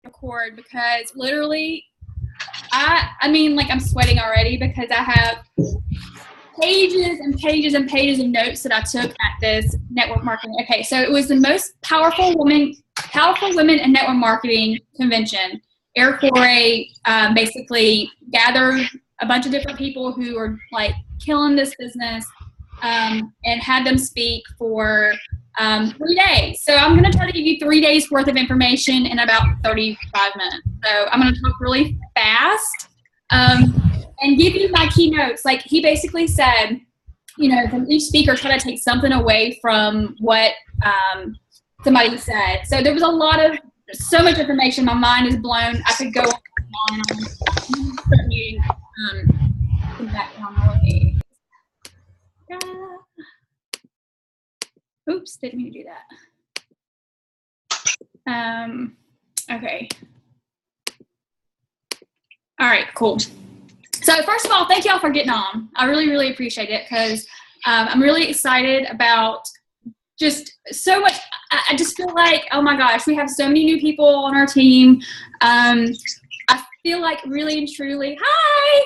record because literally, I mean, like I'm sweating already because I have pages and pages and pages of notes that I took at this network marketing. Okay, so it was the most powerful women in network marketing convention. Eric Worre basically gathered a bunch of different people who are like killing this business and had them speak for 3 days. So I'm going to try to give you 3 days worth of information in about 35 minutes. So I'm going to talk really fast and give you my keynotes. Like he basically said, you know, from each speaker, try to take something away from what somebody said. So there was a lot of, so much information. My mind is blown. I could go on and on. Background noise. Oops, didn't mean to do that. Okay. All right, cool. So first of all, thank y'all for getting on. I really, really appreciate it because I'm really excited about just so much. I just feel like, oh my gosh, we have so many new people on our team. I feel like really and truly, hi.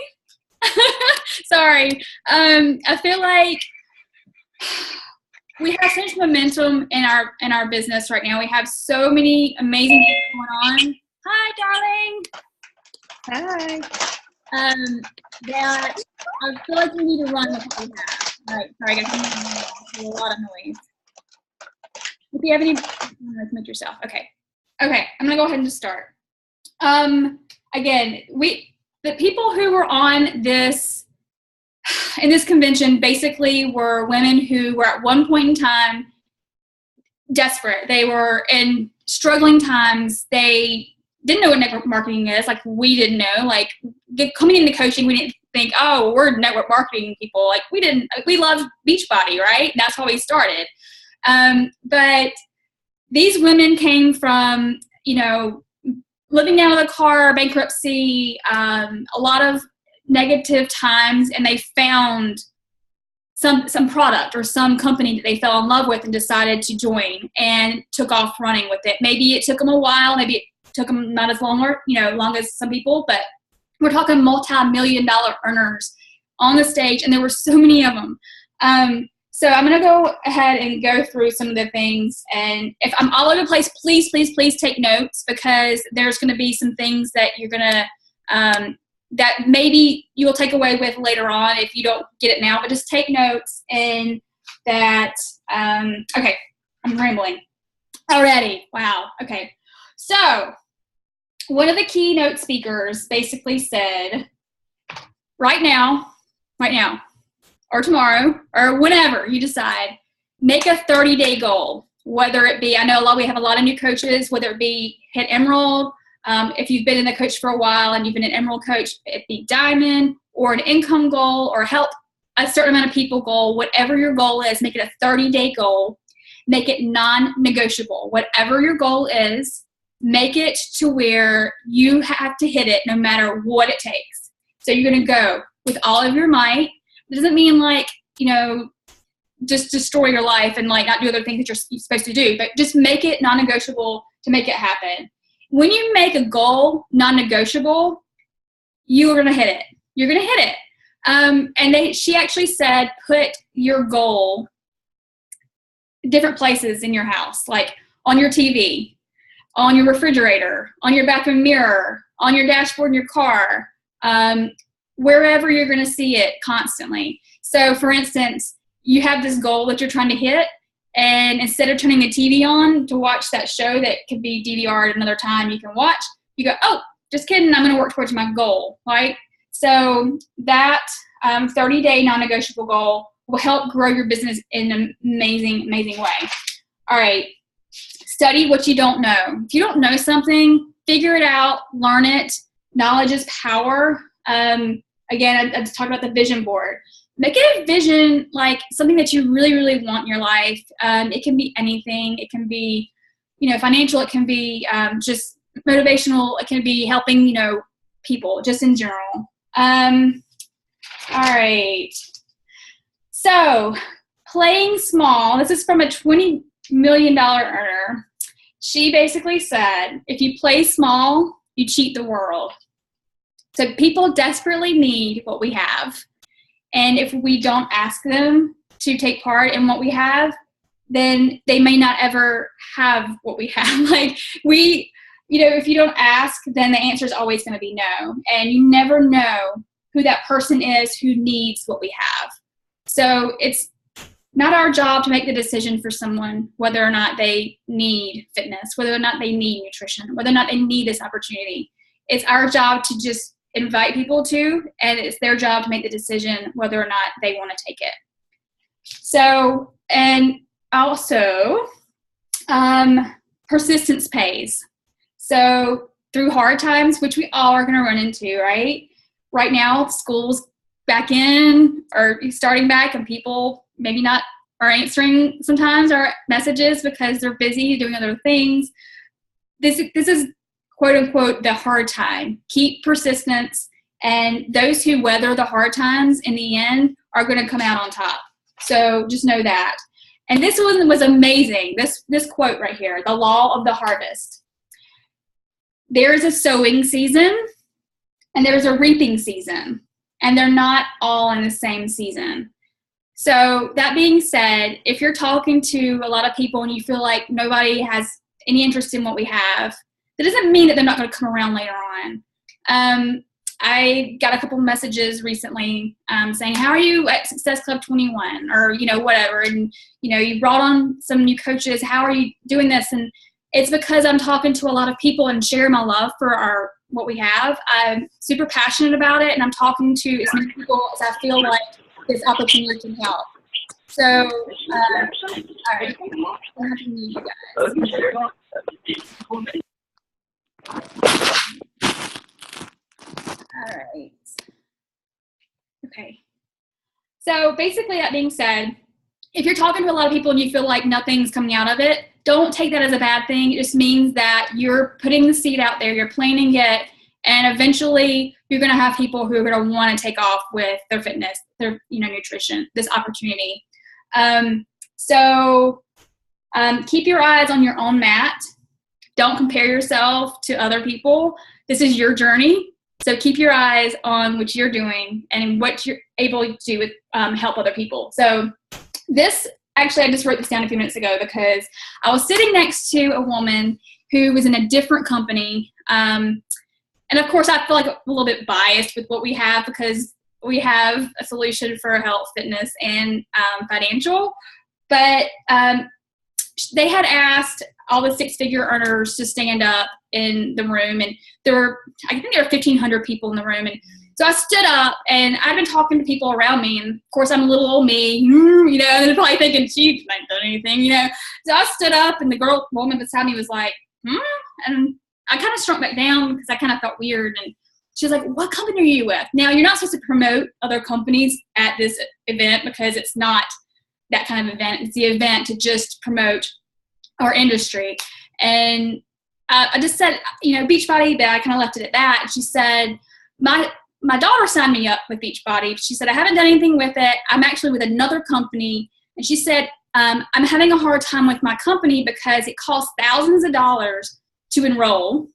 Sorry. I feel like we have such momentum in our business right now. We have so many amazing things going on. Hi, darling. Hi. That I feel like we need to run with what we have. All right, sorry, I got a lot of noise. If you have any, mute yourself. Okay, I'm gonna go ahead and just start. Again, the people who were on this in this convention basically were women who were at one point in time desperate. They were in struggling times. They didn't know what network marketing is. Like we didn't know. Like coming into coaching, we didn't think, oh, we're network marketing people. Like we loved Beachbody, right? That's how we started. But these women came from, you know, living out of the car, bankruptcy, a lot of negative times, and they found some product or some company that they fell in love with and decided to join and took off running with it. Maybe it took them a while, maybe it took them not as long as some people, but we're talking multi-million-dollar earners on the stage, and there were so many of them. So I'm going to go ahead and go through some of the things, and if I'm all over the place, please, please, please take notes because there's going to be some things that you're going to that maybe you will take away with later on if you don't get it now, but just take notes and that, okay, I'm rambling already. Wow. Okay. So one of the keynote speakers basically said, right now, or tomorrow, or whenever you decide, make a 30-day goal, whether it be, I know we have a lot of new coaches, whether it be hit Emerald, if you've been in the coach for a while and you've been an Emerald coach, it be Diamond or an income goal or help a certain amount of people goal, whatever your goal is, make it a 30-day goal, make it non-negotiable. Whatever your goal is, make it to where you have to hit it no matter what it takes. So you're going to go with all of your might. It doesn't mean like, you know, just destroy your life and like not do other things that you're supposed to do, but just make it non-negotiable to make it happen. When you make a goal non-negotiable, you are going to hit it. You're going to hit it. And she actually said, put your goal different places in your house, like on your TV, on your refrigerator, on your bathroom mirror, on your dashboard in your car, wherever you're going to see it constantly. So for instance, you have this goal that you're trying to hit, and instead of turning the TV on to watch that show that could be DVR at another time you can watch, you go, oh, just kidding, I'm going to work towards my goal, right? So that 30-day non-negotiable goal will help grow your business in an amazing, amazing way. All right, study what you don't know. If you don't know something, figure it out, learn it. Knowledge is power. Again, I just talked about the vision board. Make it a vision, like something that you really, really want in your life. It can be anything. It can be, you know, financial. It can be just motivational. It can be helping, you know, people just in general. All right. So playing small. This is from a $20 million earner. she basically said, if you play small, you cheat the world. So people desperately need what we have. And if we don't ask them to take part in what we have, then they may not ever have what we have. Like if you don't ask, then the answer is always going to be no. And you never know who that person is who needs what we have. So it's not our job to make the decision for someone whether or not they need fitness, whether or not they need nutrition, whether or not they need this opportunity. It's our job to just invite people to, and it's their job to make the decision whether or not they want to take it. So, and also, persistence pays. So through hard times, which we all are going to run into, right? Right now, school's back in or starting back, and people maybe not are answering sometimes our messages because they're busy doing other things. This is quote unquote the hard time. Keep persistence, and those who weather the hard times in the end are going to come out on top. So just know that. And this one was amazing. This quote right here, the law of the harvest. There's a sowing season and there's a reaping season, and they're not all in the same season. So that being said, if you're talking to a lot of people and you feel like nobody has any interest in what we have, that doesn't mean that they're not going to come around later on. I got a couple messages recently saying, how are you at Success Club 21? Or, whatever. And, you brought on some new coaches. How are you doing this? And it's because I'm talking to a lot of people and sharing my love for what we have. I'm super passionate about it, and I'm talking to as many people as I feel like this opportunity can help. So, all right. I'm happy to meet you guys. All right. Okay. So basically, that being said, if you're talking to a lot of people and you feel like nothing's coming out of it, don't take that as a bad thing. It just means that you're putting the seed out there, you're planting it, and eventually you're going to have people who are going to want to take off with their fitness, their nutrition, this opportunity. So keep your eyes on your own mat. Don't compare yourself to other people. This is your journey. So keep your eyes on what you're doing and what you're able to do with help other people. So this, actually, I just wrote this down a few minutes ago because I was sitting next to a woman who was in a different company. And of course, I feel like a little bit biased with what we have because we have a solution for health, fitness, and financial. But they had asked all the six-figure earners to stand up in the room, and I think there were 1,500 people in the room. And so I stood up, and I've been talking to people around me, and of course I'm a little old me, and they're probably thinking she hasn't done anything, So I stood up, and the woman beside me was like, and I kind of shrunk back down because I kind of felt weird. And she was like, what company are you with? Now, you're not supposed to promote other companies at this event because it's not that kind of event. It's the event to just promote our industry. And I just said, Beachbody, but I kind of left it at that. And she said, my daughter signed me up with Beachbody. She said, I haven't done anything with it. I'm actually with another company. And she said, I'm having a hard time with my company because it costs thousands of dollars to enroll.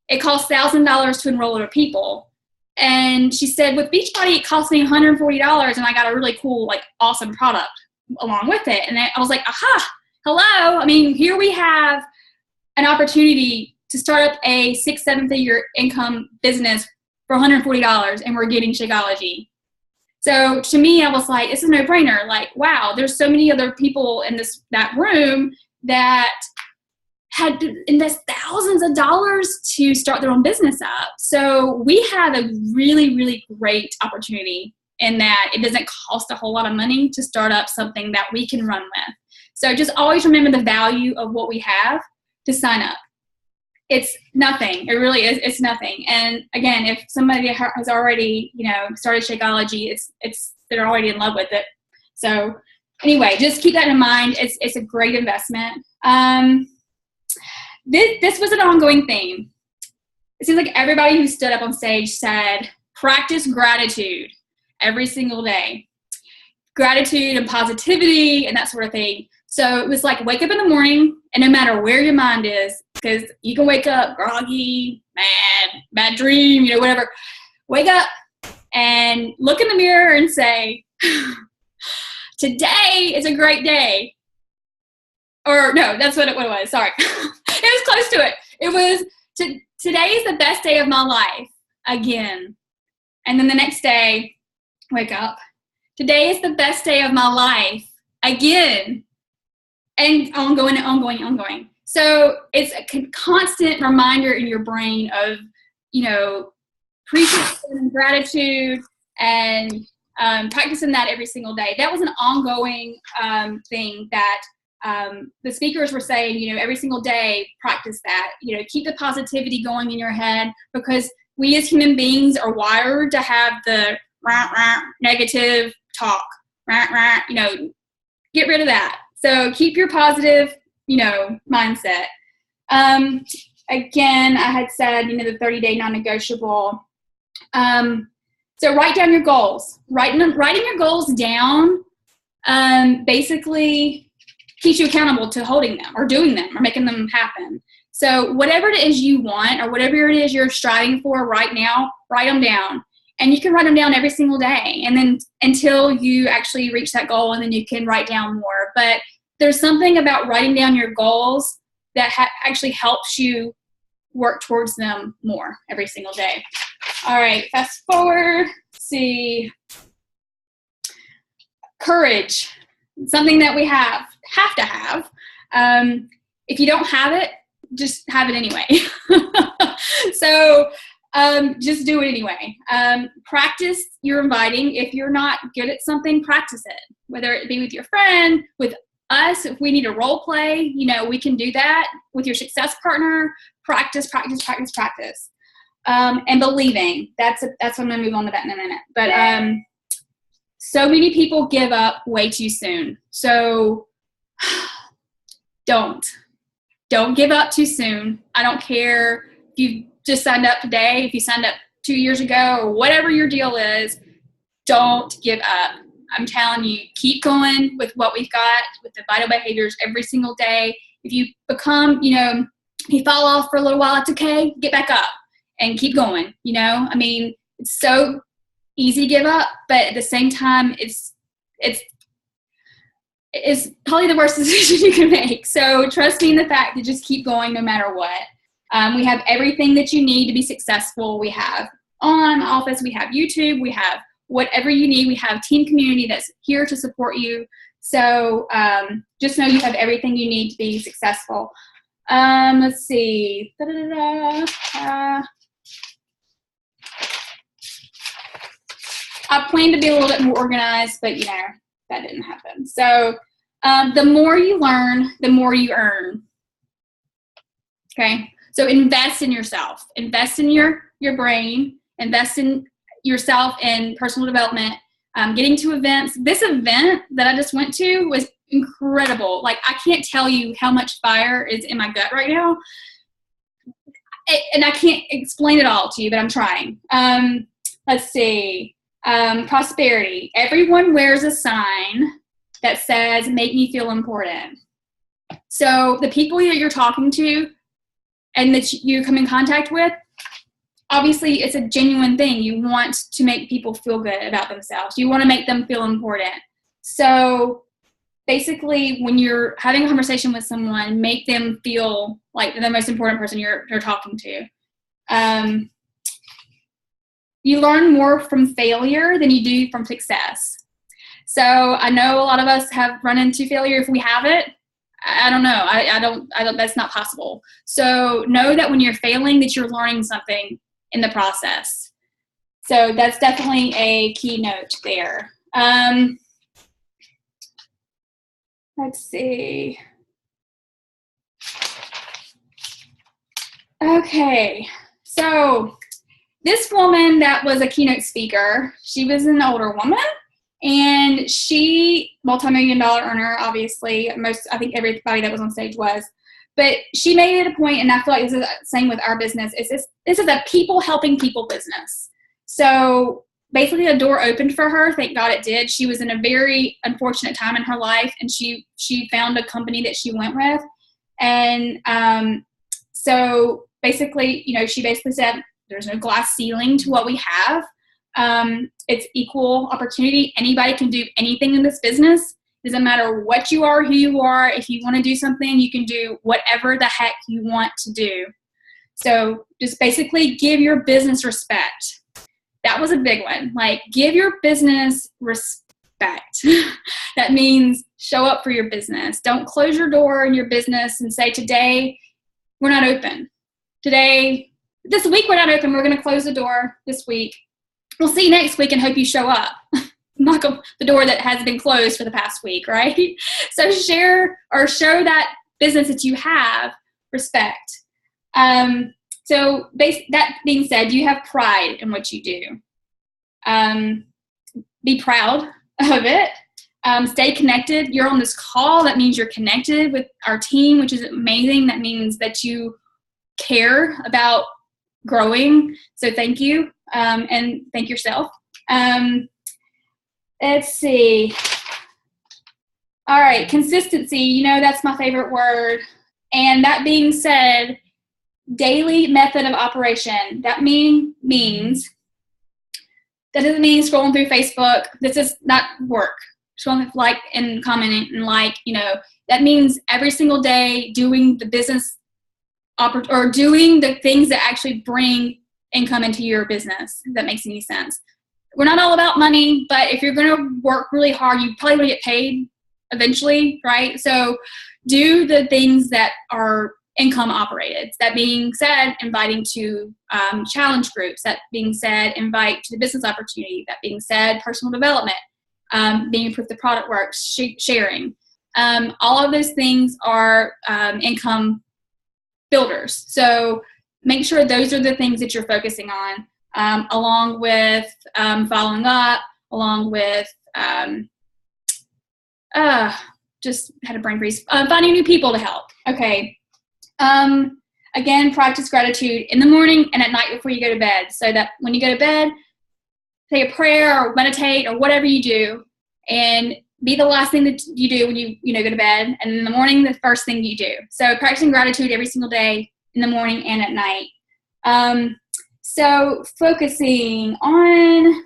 It costs $1,000 to enroll other people. And she said, with Beachbody, it cost me $140, and I got a really cool, awesome product along with it. And I was like, aha, hello. I mean, here we have an opportunity to start up a 6-7 figure income business for $140, and we're getting Shakeology. So to me, I was like, it's a no-brainer. Wow, there's so many other people in that room that had to invest thousands of dollars to start their own business up. So we have a really, really great opportunity in that it doesn't cost a whole lot of money to start up something that we can run with. So just always remember the value of what we have to sign up. It's nothing. It really is. It's nothing. And again, if somebody has already, started Shakeology, they're already in love with it. So anyway, just keep that in mind. It's a great investment. This was an ongoing theme. It seems like everybody who stood up on stage said, practice gratitude every single day. Gratitude and positivity and that sort of thing. So it was like, wake up in the morning, and no matter where your mind is, because you can wake up groggy, bad dream, whatever. Wake up and look in the mirror and say, today is a great day. Or no, that's what it was. Sorry. It was close to it. It was, today is the best day of my life again. And then the next day, wake up. Today is the best day of my life again. And ongoing. So it's a constant reminder in your brain of, appreciation and gratitude, and practicing that every single day. That was an ongoing thing that the speakers were saying, every single day, practice that. Keep the positivity going in your head, because we as human beings are wired to have the negative talk. Get rid of that. So keep your positive, mindset. Again, I had said, the 30-day non-negotiable. So write down your goals. Writing your goals down basically keeps you accountable to holding them or doing them or making them happen. So whatever it is you want or whatever it is you're striving for right now, write them down. And you can write them down every single day, and then until you actually reach that goal, and then you can write down more. But there's something about writing down your goals that actually helps you work towards them more every single day. All right, fast forward. Let's see. Courage, something that we have to have. If you don't have it, just have it anyway. So just do it anyway. Practice your inviting. If you're not good at something, practice it, whether it be with your friend, with us. If we need a role play, we can do that with your success partner. Practice. And believing. That's what I'm going to move on to that in a minute. But so many people give up way too soon. So don't give up too soon. I don't care if you just signed up today, if you signed up 2 years ago, or whatever your deal is, don't give up. I'm telling you, keep going with what we've got, with the vital behaviors every single day. If you become, if you fall off for a little while, it's okay. Get back up and keep going. It's so easy to give up, but at the same time, it's probably the worst decision you can make. So trust me in the fact that just keep going no matter what. We have everything that you need to be successful. We have online office, we have YouTube, we have whatever you need. We have team community that's here to support you. So just know you have everything you need to be successful. Let's see. I planned to be a little bit more organized, but that didn't happen. So the more you learn, the more you earn. Okay. So invest in yourself, invest in your brain, invest in yourself in personal development, getting to events. This event that I just went to was incredible. Like, I can't tell you how much fire is in my gut right now. And I can't explain it all to you, but I'm trying. Let's see. Prosperity. Everyone wears a sign that says, make me feel important. So the people that you're talking to and that you come in contact with, obviously it's a genuine thing. You want to make people feel good about themselves. You want to make them feel important. So basically, when you're having a conversation with someone, make them feel like the most important person you're talking to. You learn more from failure than you do from success. So I know a lot of us have run into failure. If we haven't, I don't know. I don't, that's not possible. So know that when you're failing, that you're learning something in the process. So that's definitely a key note there. Let's see. Okay. So this woman that was a keynote speaker, she was an older woman, and she, multi-million-dollar earner, obviously. I think everybody that was on stage was. But she made it a point, and I feel like this is the same with our business, this is a people helping people business. So basically a door opened for her. Thank God it did. She was in a very unfortunate time in her life, and she found a company that she went with. And so basically, she basically said, there's no glass ceiling to what we have. It's equal opportunity. Anybody can do anything in this business. Doesn't matter what you are, who you are. If you want to do something, you can do whatever the heck you want to do. So just basically give your business respect. That was a big one. Like, give your business respect. That means show up for your business. Don't close your door in your business and say, today we're not open. This week we're not open. We're going to close the door this week. We'll see you next week and hope you show up. Knock on the door that has been closed for the past week, right? So share or show that business that you have respect. So that being said, you have pride in what you do. Be proud of it. Stay connected. You're on this call. That means you're connected with our team, which is amazing. That means that you care about growing. So thank you. And thank yourself. Let's see. All right. Consistency. That's my favorite word. And that being said, daily method of operation. That means that doesn't mean scrolling through Facebook. This is not work. Scrolling like and commenting and that means every single day doing the business or doing the things that actually bring income into your business, if that makes any sense. We're not all about money, but if you're going to work really hard, you probably want to get paid eventually, right? So do the things that are income operated. That being said, inviting to challenge groups. That being said, invite to the business opportunity. That being said, personal development, being proof the product works, sharing. All of those things are income builders. So make sure those are the things that you're focusing on, along with following up, along with just had a brain freeze, finding new people to help. Okay. Again, practice gratitude in the morning and at night before you go to bed, so that when you go to bed, say a prayer or meditate or whatever you do, and be the last thing that you do when you go to bed, and in the morning, the first thing you do. So practicing gratitude every single day in the morning and at night. So focusing on,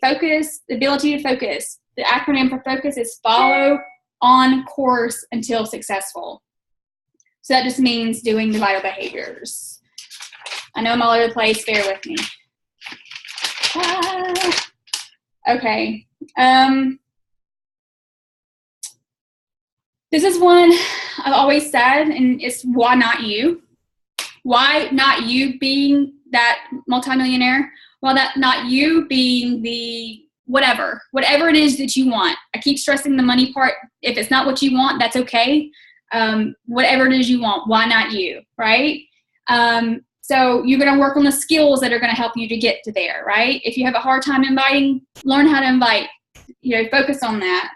focus, the ability to focus. The acronym for focus is follow on course until successful. So that just means doing the vital behaviors. I know I'm all over the place. Bear with me. Okay. This is one I've always said, and it's why not you? Why not you being that multimillionaire? Why that not you being the whatever it is that you want? I keep stressing the money part. If it's not what you want, that's okay. Whatever it is you want, why not you, right? So you're going to work on the skills that are going to help you to get to there, right? If you have a hard time inviting, learn how to invite, focus on that.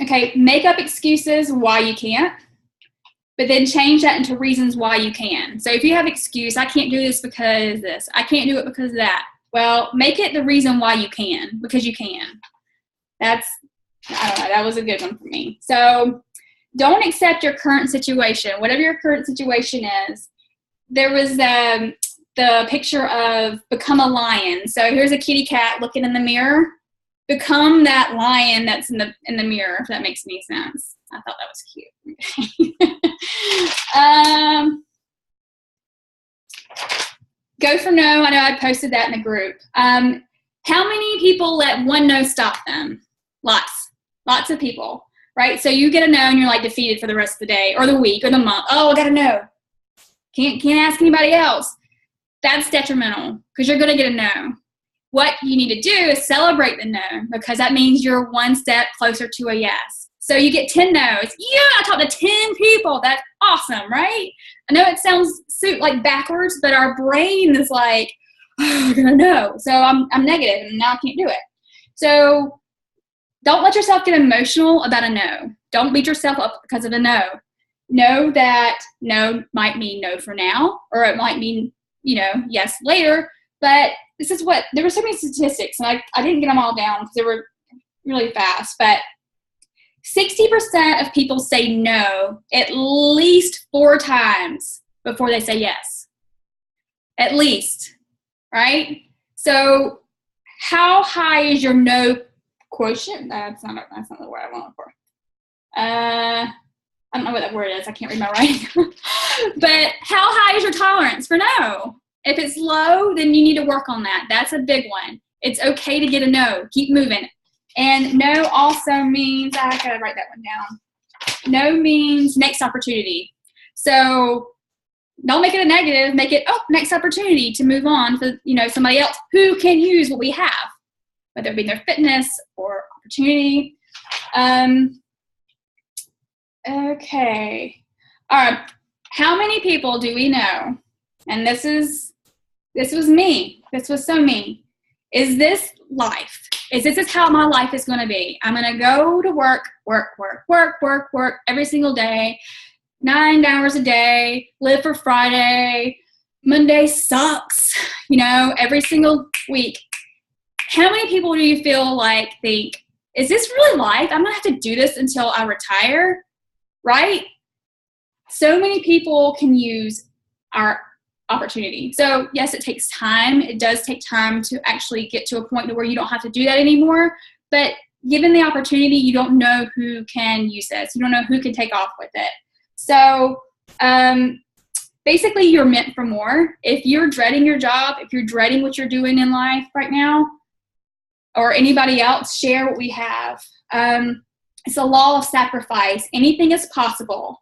Okay, make up excuses why you can't, but then change that into reasons why you can. So if you have excuse, I can't do this because this, I can't do it because of that. Well, make it the reason why you can, because you can. I don't know, that was a good one for me. So don't accept your current situation, whatever your current situation is. There was the picture of become a lion. So here's a kitty cat looking in the mirror. Become that lion that's in the mirror, if that makes any sense. I thought that was cute. Go for no. I know I posted that in the group. How many people let one no stop them? Lots of people, right? So you get a no and you're like defeated for the rest of the day or the week or the month. Oh, I got a no. Can't ask anybody else. That's detrimental because you're going to get a no. What you need to do is celebrate the no, because that means you're one step closer to a yes. So you get 10 no's. Yeah, I talked to 10 people. That's awesome, right? I know it sounds like backwards, but our brain is like, oh, I'm gonna know. So I'm negative and now I can't do it. So don't let yourself get emotional about a no. Don't beat yourself up because of a no. know that no might mean no for now, or it might mean, yes later. But this is what, there were so many statistics, and I didn't get them all down because they were really fast, but 60% of people say no at least 4 times before they say yes. At least, right? So how high is your no quotient? That's not the word I want for. I don't know what that word is. I can't read my writing. But how high is your tolerance for no? If it's low, then you need to work on that. That's a big one. It's okay to get a no. Keep moving. And no also means, I gotta write that one down. No means next opportunity. So don't make it a negative. Make it, next opportunity to move on to, somebody else who can use what we have, whether it be their fitness or opportunity. Okay. All right. How many people do we know? And this was me. This was so me. Is this life? Is this how my life is going to be? I'm going to go to work every single day, 9 hours a day, live for Friday. Monday sucks, every single week. How many people do you feel like think, is this really life? I'm going to have to do this until I retire, right? So many people can use our opportunity. So yes, it takes time. It does take time to actually get to a point where you don't have to do that anymore. But given the opportunity, you don't know who can use this. You don't know who can take off with it. So basically, you're meant for more. If you're dreading your job, if you're dreading what you're doing in life right now, or anybody else, share what we have. It's a law of sacrifice. Anything is possible.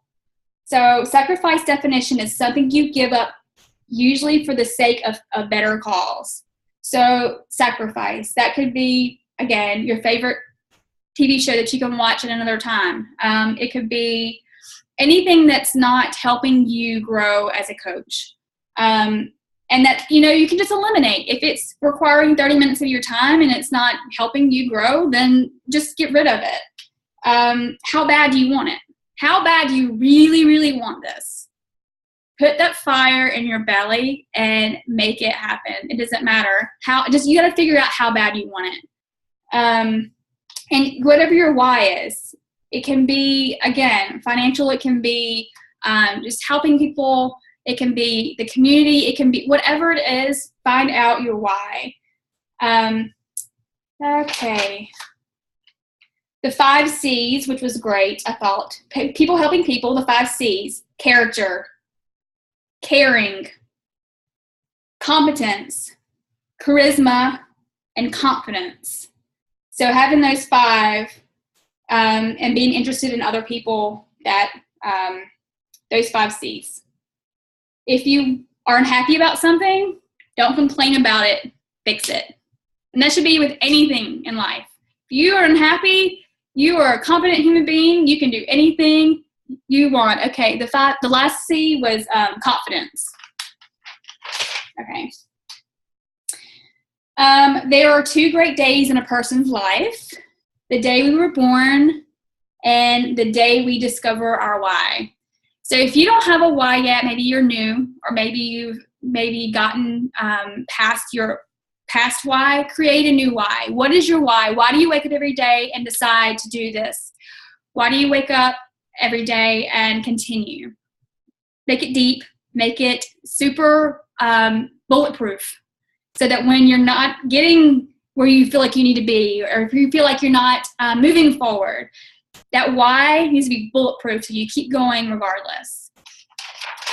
So sacrifice definition is something you give up usually for the sake of a better cause. So sacrifice, that could be, again, your favorite TV show that you can watch at another time. It could be anything that's not helping you grow as a coach. And that, you can just eliminate. If it's requiring 30 minutes of your time and it's not helping you grow, then just get rid of it. How bad do you want it? How bad do you really, really want this? Put that fire in your belly and make it happen. It doesn't matter you got to figure out how bad you want it. And whatever your why is, it can be, again, financial. It can be just helping people. It can be the community. It can be whatever it is. Find out your why. Okay. The 5 C's, which was great, I thought. People helping people, the 5 C's. Character, caring, competence, charisma, and confidence. So having those 5 and being interested in other people, those 5 C's. If you are unhappy about something, don't complain about it, fix it. And that should be with anything in life. If you are unhappy, you are a competent human being, you can do anything you want. Okay, the last C was confidence. Okay. There are 2 great days in a person's life: the day we were born and the day we discover our why. So if you don't have a why yet, maybe you're new, or maybe you've gotten past your past why, create a new why. What is your why? Why do you wake up every day and decide to do this? Why do you wake up every day and continue? Make it deep, make it super bulletproof, so that when you're not getting where you feel like you need to be, or if you feel like you're not moving forward, that why needs to be bulletproof so you keep going regardless.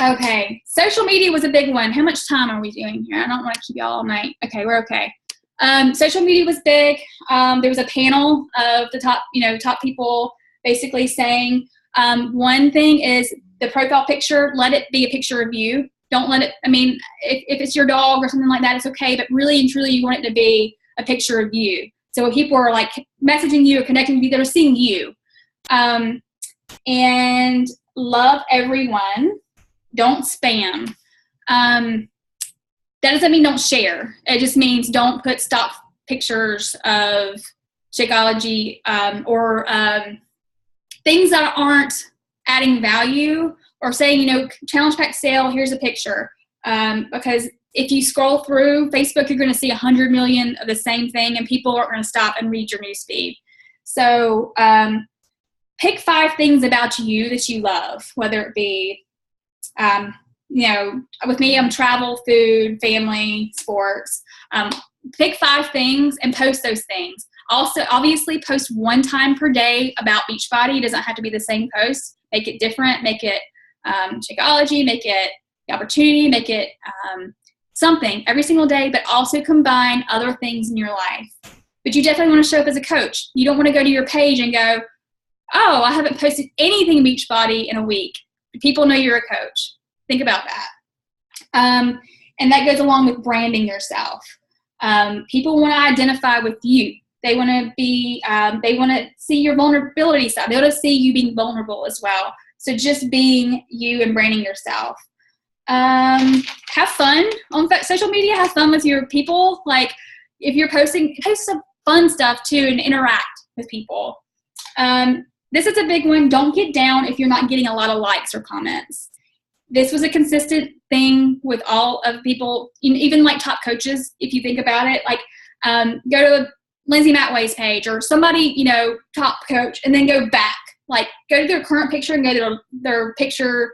Okay, social media was a big one. How much time are we doing here? I don't want to keep y'all all night. Okay, we're okay. Social media was big. There was a panel of the top people basically saying one thing is the profile picture, let it be a picture of you. Don't let it, if it's your dog or something like that, it's okay, but really and truly you want it to be a picture of you. So when people are like messaging you or connecting with you, they're seeing you. And love everyone. Don't spam. That doesn't mean don't share. It just means don't put stock pictures of Shakeology or things that aren't adding value or saying, challenge pack sale, here's a picture. Because if you scroll through Facebook, you're going to see 100 million of the same thing, and people aren't going to stop and read your newsfeed. So pick 5 things about you that you love, whether it be, with me, I'm travel, food, family, sports. Pick 5 things and post those things. Also, obviously, post 1 time per day about Beachbody. It doesn't have to be the same post. Make it different. Make it Shakeology. Make it the opportunity. Make it something every single day, but also combine other things in your life. But you definitely want to show up as a coach. You don't want to go to your page and go, oh, I haven't posted anything Beachbody in a week. People know you're a coach. Think about that. And that goes along with branding yourself. People want to identify with you. They want to they want to see your vulnerability side. They want to see you being vulnerable as well. So just being you and branding yourself. Have fun on social media. Have fun with your people. Like if you're posting, post some fun stuff too and interact with people. This is a big one. Don't get down if you're not getting a lot of likes or comments. This was a consistent thing with all of people, even like top coaches, if you think about it. Like go to Lindsay Matway's page or somebody, top coach, and then go back. Like go to their current picture and go to their picture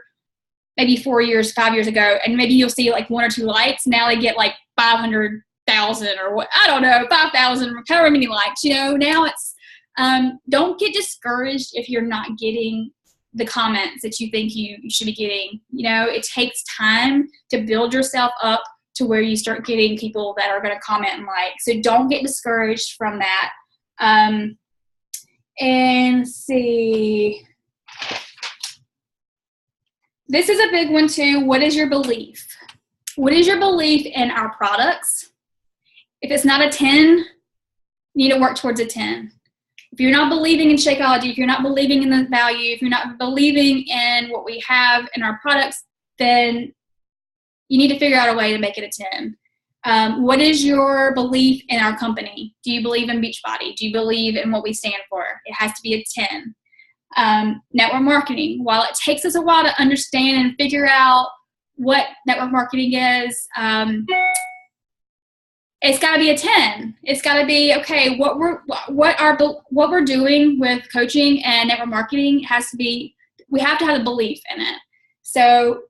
maybe 4 years, 5 years ago, and maybe you'll see like 1 or 2 likes. Now they get like 500,000 or what, I don't know, 5,000, however many likes. Now it's don't get discouraged if you're not getting the comments that you think you should be getting. It takes time to build yourself up to where you start getting people that are going to comment and like. So don't get discouraged from that. And see. This is a big one too. What is your belief? What is your belief in our products? If it's not a 10, you need to work towards a 10. If you're not believing in Shakeology, if you're not believing in the value, if you're not believing in what we have in our products, then you need to figure out a way to make it a 10. What is your belief in our company? Do you believe in Beachbody? Do you believe in what we stand for? It has to be a 10. Network marketing. While it takes us a while to understand and figure out what network marketing is, it's got to be a 10. It's got to be, okay, what we're doing with coaching and network marketing has to be, we have to have a belief in it. So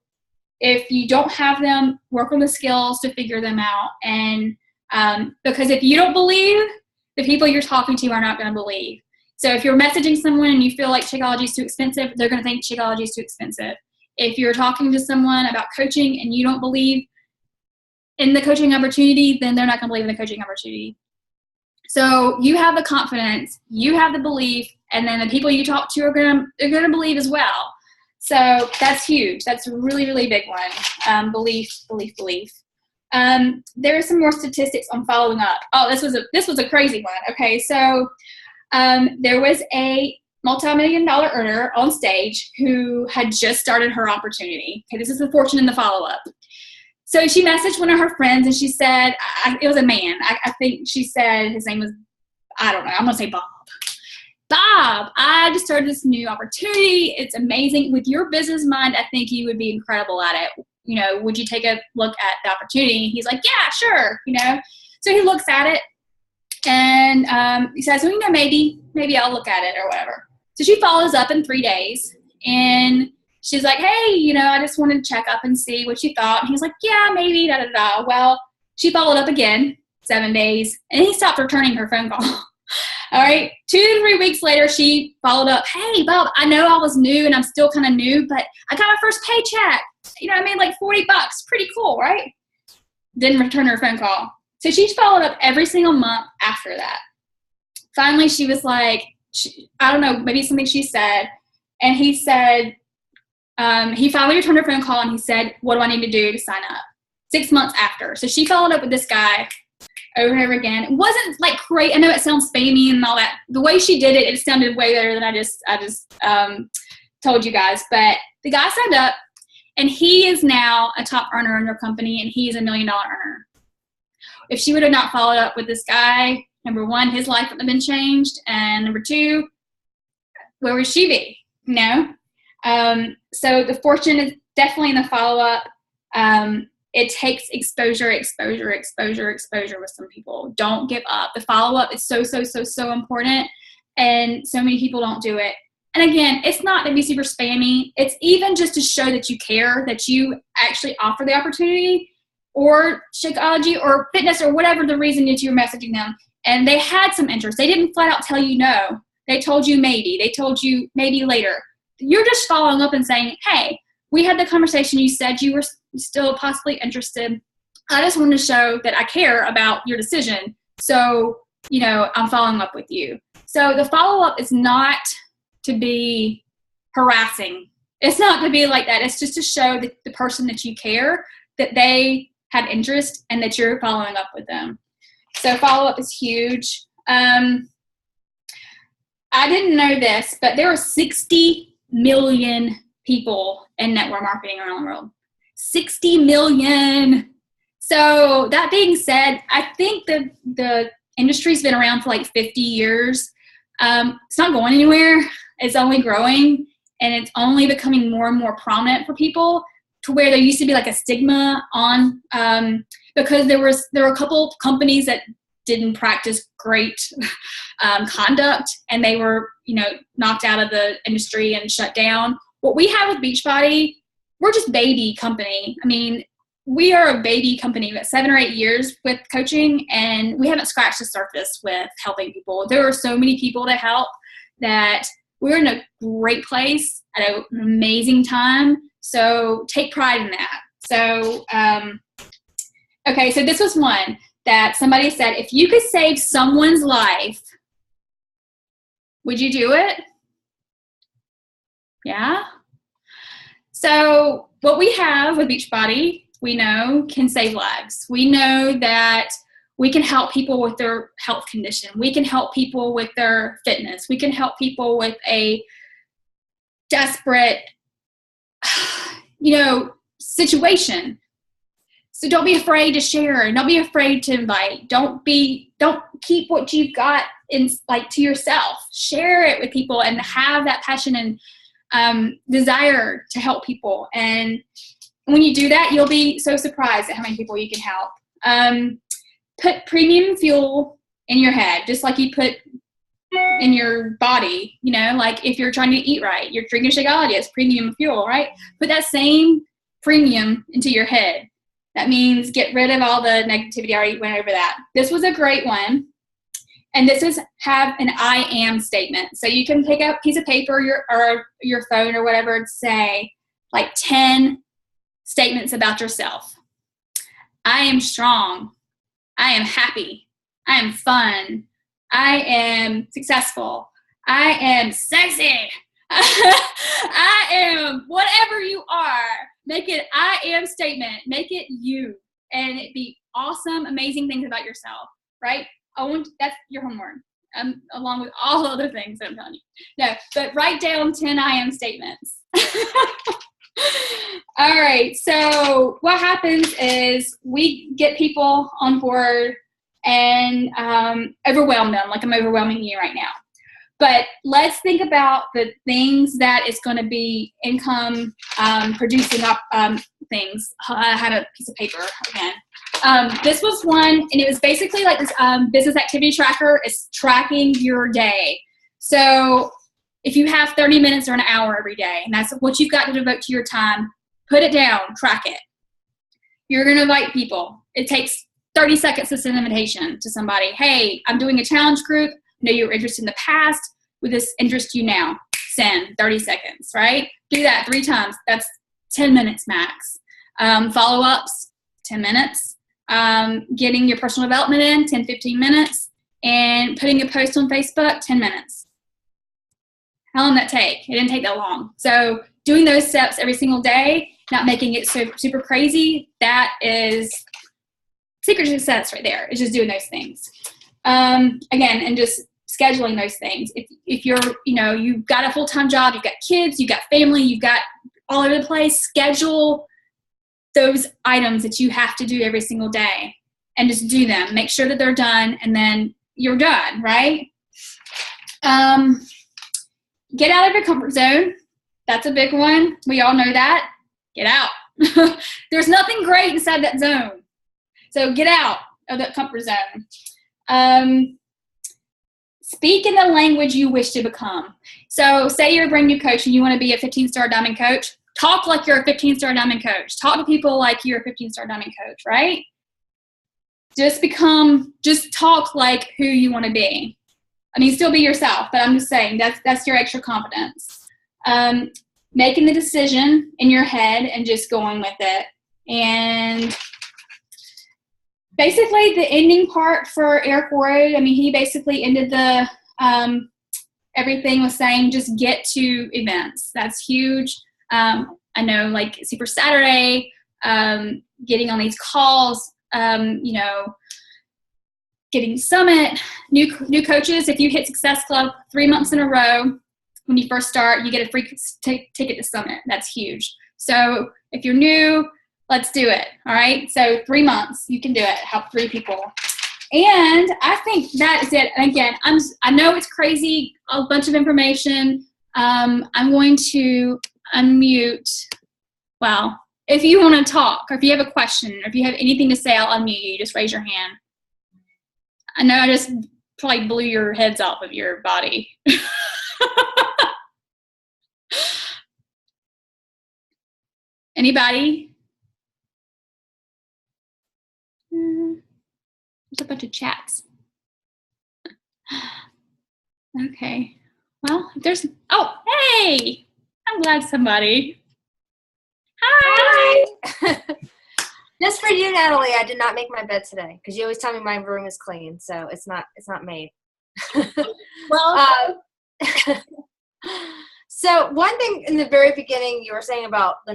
if you don't have them, work on the skills to figure them out. And because if you don't believe, the people you're talking to are not going to believe. So if you're messaging someone and you feel like Shakeology is too expensive, they're going to think Shakeology is too expensive. If you're talking to someone about coaching and you don't believe in the coaching opportunity, then they're not going to believe in the coaching opportunity. So you have the confidence, you have the belief, and then the people you talk to are going to believe as well. So that's huge. That's a really, really big one. Belief. There are some more statistics on following up. Oh, this was a crazy one. Okay, so there was a multi-million-dollar earner on stage who had just started her opportunity. Okay, this is the fortune in the follow-up. So she messaged one of her friends and she said, it was a man. I think she said his name was, I don't know, I'm going to say Bob. Bob, I just started this new opportunity. It's amazing. With your business mind, I think you would be incredible at it. Would you take a look at the opportunity? He's like, yeah, sure. So he looks at it and he says, well, maybe I'll look at it or whatever. So she follows up in 3 days and she's like, hey, I just wanted to check up and see what you thought. And he's like, yeah, maybe, da-da-da. Well, she followed up again, 7 days, and he stopped returning her phone call. All right. 2 to 3 weeks later, she followed up, hey, Bob, I know I was new and I'm still kind of new, but I got my first paycheck. I made like $40. Pretty cool, right? Didn't return her phone call. So she followed up every single month after that. Finally, she was like, I don't know, maybe something she said. And he said, he finally returned her phone call and he said, what do I need to do to sign up? 6 months after. So she followed up with this guy over and over again. It wasn't like great. I know it sounds spammy and all that. The way she did it, it sounded way better than I just told you guys. But the guy signed up and he is now a top earner in their company and he's $1 million earner. If she would have not followed up with this guy, number one, his life wouldn't have been changed. And number two, where would she be? So the fortune is definitely in the follow-up. It takes exposure with some people. Don't give up. The follow-up is so important, and so many people don't do it. And again, it's not to be super spammy. It's even just to show that you care, that you actually offer the opportunity, or Shakeology or fitness or whatever the reason that you're messaging them. And they had some interest. They didn't flat out tell you no. They told you maybe. They told you maybe later. You're just following up and saying, hey, we had the conversation. You said you were still possibly interested. I just wanted to show that I care about your decision. So, I'm following up with you. So the follow-up is not to be harassing. It's not to be like that. It's just to show that the person that you care, that they had interest and that you're following up with them. So follow-up is huge. I didn't know this, but there are 60 million people in network marketing around the world. 60 million. So that being said, I think the industry's been around for like 50 years. It's not going anywhere. It's only growing, and it's only becoming more and more prominent for people, to where there used to be like a stigma on, because there were a couple companies that didn't practice great conduct, and they were, knocked out of the industry and shut down. What we have with Beachbody, we're just baby company. I mean, we are a baby company. We've got 7 or 8 years with coaching, and we haven't scratched the surface with helping people. There are so many people to help that we're in a great place at an amazing time. So take pride in that. So, okay, so this was one that somebody said, if you could save someone's life, would you do it? Yeah. So what we have with Beachbody, we know can save lives. We know that we can help people with their health condition. We can help people with their fitness. We can help people with a desperate, situation. So don't be afraid to share. Don't be afraid to invite. Don't keep what you've got to yourself. Share it with people and have that passion and desire to help people. And when you do that, you'll be so surprised at how many people you can help. Put premium fuel in your head, just like you put in your body, like if you're trying to eat right, you're drinking Shakeology, it's premium fuel, right? Put that same premium into your head. That means get rid of all the negativity. I already went over that. This was a great one. And this is have an I am statement. So you can pick up a piece of paper or your phone or whatever and say like 10 statements about yourself. I am strong. I am happy. I am fun. I am successful. I am sexy. I am whatever you are. Make it I am statement. Make it you. And it be awesome, amazing things about yourself, right? That's your homework, along with all other things that I'm telling you. No, but write down 10 I am statements. All right, so what happens is we get people on board and overwhelm them, like I'm overwhelming you right now. But let's think about the things that it's going to be income producing up things. I had a piece of paper again. This was one, and it was basically like this business activity tracker. It's tracking your day. So if you have 30 minutes or an hour every day, and that's what you've got to devote to your time, put it down, track it. You're going to invite people. It takes 30 seconds to send an invitation to somebody. Hey, I'm doing a challenge group. Know you were interested in the past. Would this interest you now? Send 30 seconds, right? Do that 3 times. That's 10 minutes max. Follow-ups, 10 minutes. Getting your personal development in, 10, 15 minutes. And putting a post on Facebook, 10 minutes. How long did that take? It didn't take that long. So doing those steps every single day, not making it so super crazy, that is secret to success right there. It's just doing those things. Again, and just scheduling those things. If you're, you've got a full-time job, you've got kids, you've got family, you've got all over the place, schedule those items that you have to do every single day and just do them. Make sure that they're done, and then you're done, right? Get out of your comfort zone. That's a big one. We all know that. Get out. There's nothing great inside that zone. So get out of that comfort zone. Speak in the language you wish to become. So say you're a brand new coach and you want to be a 15-star diamond coach. Talk like you're a 15-star diamond coach. Talk to people like you're a 15-star diamond coach, right? Just talk like who you want to be. I mean, still be yourself, but I'm just saying that's your extra confidence. Making the decision in your head and just going with it. And basically the ending part for Eric Worre, I mean, he basically ended the everything with saying just get to events. That's huge. I know, like Super Saturday, getting on these calls, getting Summit, new coaches. If you hit Success Club 3 months in a row, when you first start, you get a free ticket to Summit. That's huge. So if you're new, let's do it. All right. So 3 months, you can do it. Help 3 people. And I think that is it. And again, I know it's crazy, a bunch of information. I'm going to unmute. Well, if you want to talk, or if you have a question, or if you have anything to say, I'll unmute you. Just raise your hand. I know I just probably blew your heads off of your body. Anybody? There's a bunch of chats. Okay. Well, if hey! I'm glad somebody. Hi! Just for you, Natalie, I did not make my bed today because you always tell me my room is clean, so it's not made. Well, so one thing in the very beginning you were saying about the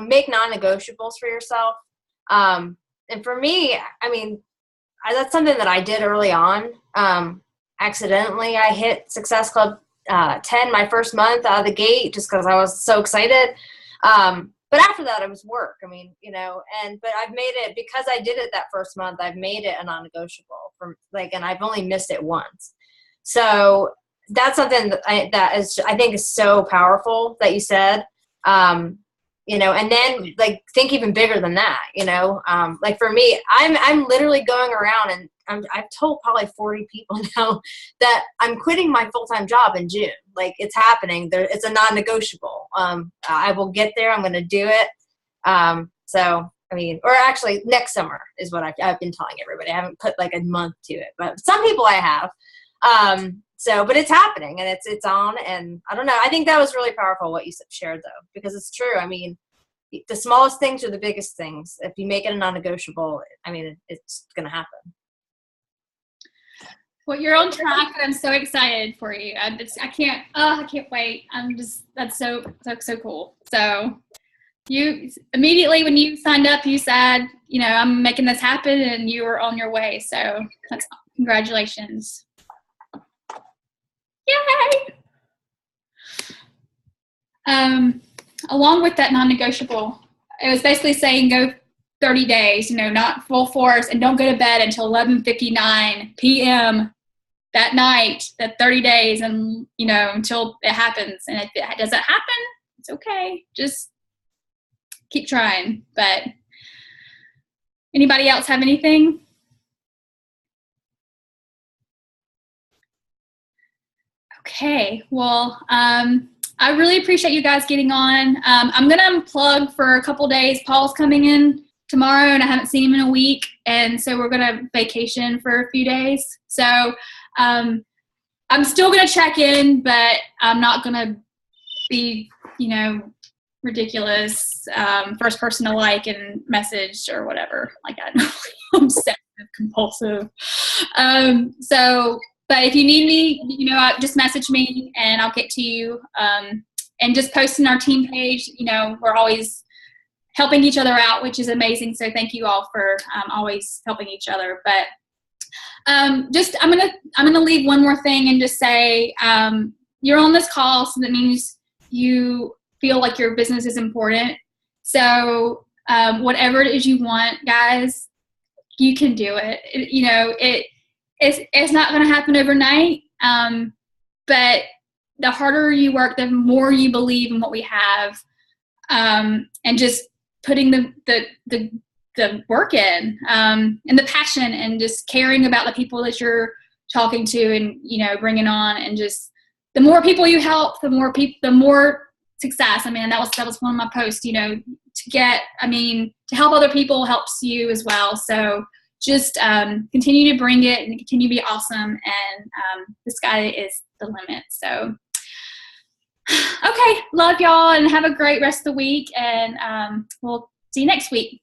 make non-negotiables for yourself. And for me, I mean, that's something that I did early on. Accidentally, I hit Success Club 10 my first month out of the gate just because I was so excited. But after that, it was work. I mean, but I've made it, because I did it that first month, I've made it a non-negotiable and I've only missed it once. So that's something that I think is so powerful that you said, and then think even bigger than that, for me, I'm literally going around and I've told probably 40 people now that I'm quitting my full-time job in June. It's happening. It's a non-negotiable. I will get there. I'm going to do it. So, I mean, or actually next summer is what I've been telling everybody. I haven't put a month to it, but some people I have. But it's happening and it's on, and I don't know. I think that was really powerful what you shared though, because it's true. I mean, the smallest things are the biggest things. If you make it a non-negotiable, I mean, it's going to happen. Well, you're on track, and I'm so excited for you. I can't wait. That's so cool. So you immediately, when you signed up, you said, I'm making this happen, and you were on your way. So congratulations. Yay! Along with that non-negotiable, it was basically saying go 30 days, not full force, and don't go to bed until 11:59 p.m. that night, that 30 days, and, until it happens. And if it doesn't happen, it's okay. Just keep trying. But anybody else have anything? Okay. Well, I really appreciate you guys getting on. I'm going to unplug for a couple days. Paul's coming in tomorrow, and I haven't seen him in a week. And so we're going to vacation for a few days. So I'm still going to check in, but I'm not going to be, ridiculous, first person to like and message or whatever. I'm obsessive, compulsive. But if you need me, just message me and I'll get to you. And just post in our team page. We're always helping each other out, which is amazing. So thank you all for always helping each other. But I'm gonna leave one more thing and just say you're on this call, so that means you feel like your business is important. So whatever it is you want, guys, you can do it. It's not going to happen overnight, but the harder you work, the more you believe in what we have, and just putting the work in, and the passion, and just caring about the people that you're talking to, and bringing on, and just the more people you help, the more success. I mean, that was one of my posts. To help other people helps you as well. So just continue to bring it and continue to be awesome, and the sky is the limit. So, okay, love y'all, and have a great rest of the week, and we'll see you next week.